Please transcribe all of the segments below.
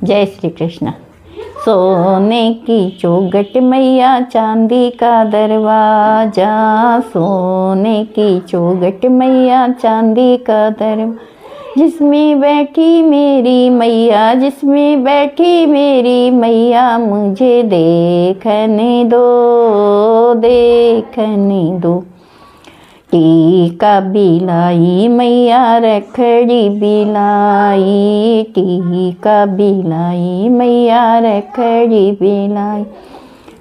जय श्री कृष्ण। सोने की चौखट मैया चांदी का दरवाजा, सोने की चौखट मैया चांदी का दरवाजा, जिसमें बैठी मेरी मैया, जिसमें बैठी मेरी मैया, मुझे देखने दो, देखने दो। टीका बिलाई मैया रखड़ी बिलाई, टीका बिलाई मैया रखड़ी बिलाई।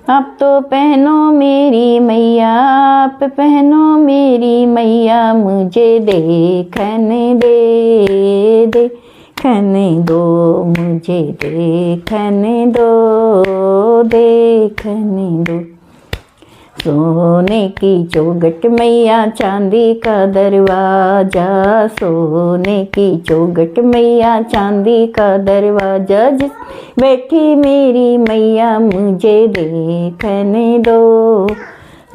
अब तो पहनो मेरी मैया, आप पहनो मेरी मैया, मुझे देखने दे, देखने दो, मुझे देखने दो, देखने दो। सोने की चौखट मैया चांदी का दरवाजा, सोने की चौखट मैया चांदी का दरवाजा, जिस बैठी मेरी मैया, मुझे देखने दो,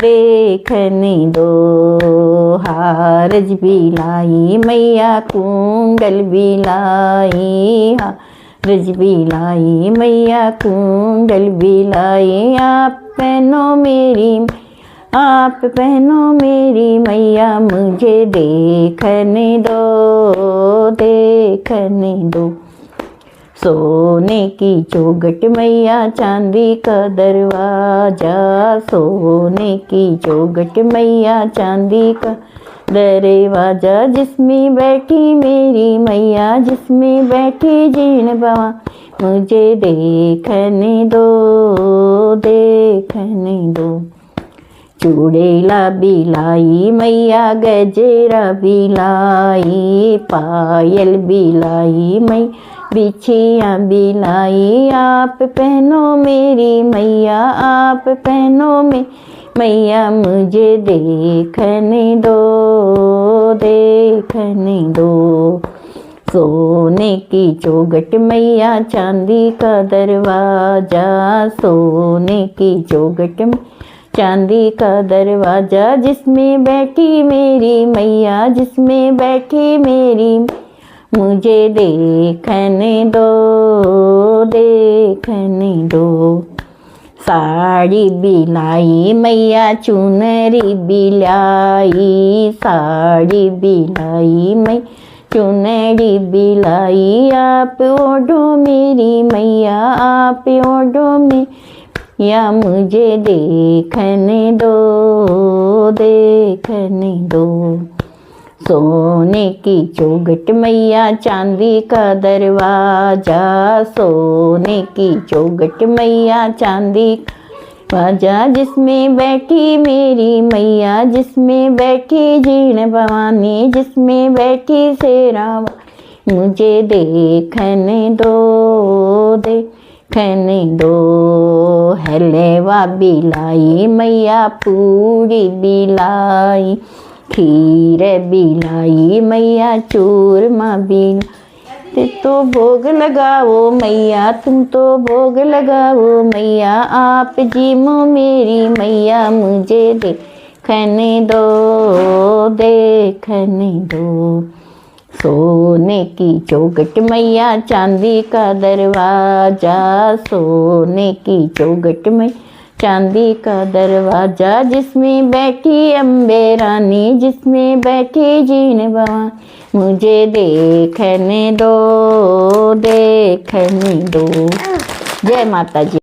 देखने दो। हारज बिलाई मैया कुंडल बिलाई, हारज बिलाई मैया कुंडल बिलाई। आप पहनो मेरी, आप पहनो मेरी मैया, मुझे देखने दो, देखने दो। सोने की चौखट मैया चांदी का दरवाजा, सोने की चौखट मैया चांदी का दरवाजा, जिसमें बैठी मेरी मैया, जिसमें बैठी जीण बाबा, मुझे देखने दो, देखने दो। चूड़ेला बिलाई मैया गजेरा बिलाई, पायल बिलाई मैं बिछिया बिलाई। आप पहनो मेरी मैया, आप पहनो में मैया, मुझे देखने दो, देखने दो। सोने की चौखट मैया चांदी का दरवाजा, सोने की चौखट चांदी का दरवाजा, जिसमें बैठी मेरी मैया, जिसमें बैठी मेरी, मुझे देखने दो, देखने दो। साड़ी बिलाई मैया चुनरी बिलाई, साड़ी बिलाई मैं चुनरी बिलाई। आप ओढ़ो मेरी मैया, आप ओढ़ो में या, मुझे देखने दो, देखने दो। सोने की चौखट मैया चांदी का दरवाजा, सोने की चौखट मैया चांदी का दरवाजा, जिसमें बैठी मेरी मैया, जिसमें बैठी जीण भवानी, जिसमें बैठी शेरा, मुझे देखने दो, देखने दो। हलवा बिलाई मैया पूरी बिलाई, खीर बिलाई मैया चूरमा बिलाई। तो भोग लगाओ मैया, तुम तो भोग लगाओ मैया, आप जीमो मेरी मैया, मुझे देखने दो, देखने दो। सोने की चौखट मैया चांदी का दरवाजा, सोने की चौखट में चांदी का दरवाजा, जिसमें बैठी अम्बे रानी, जिसमें बैठी जीण बाबा, मुझे देखने दो, देखने दो। जय माता जी।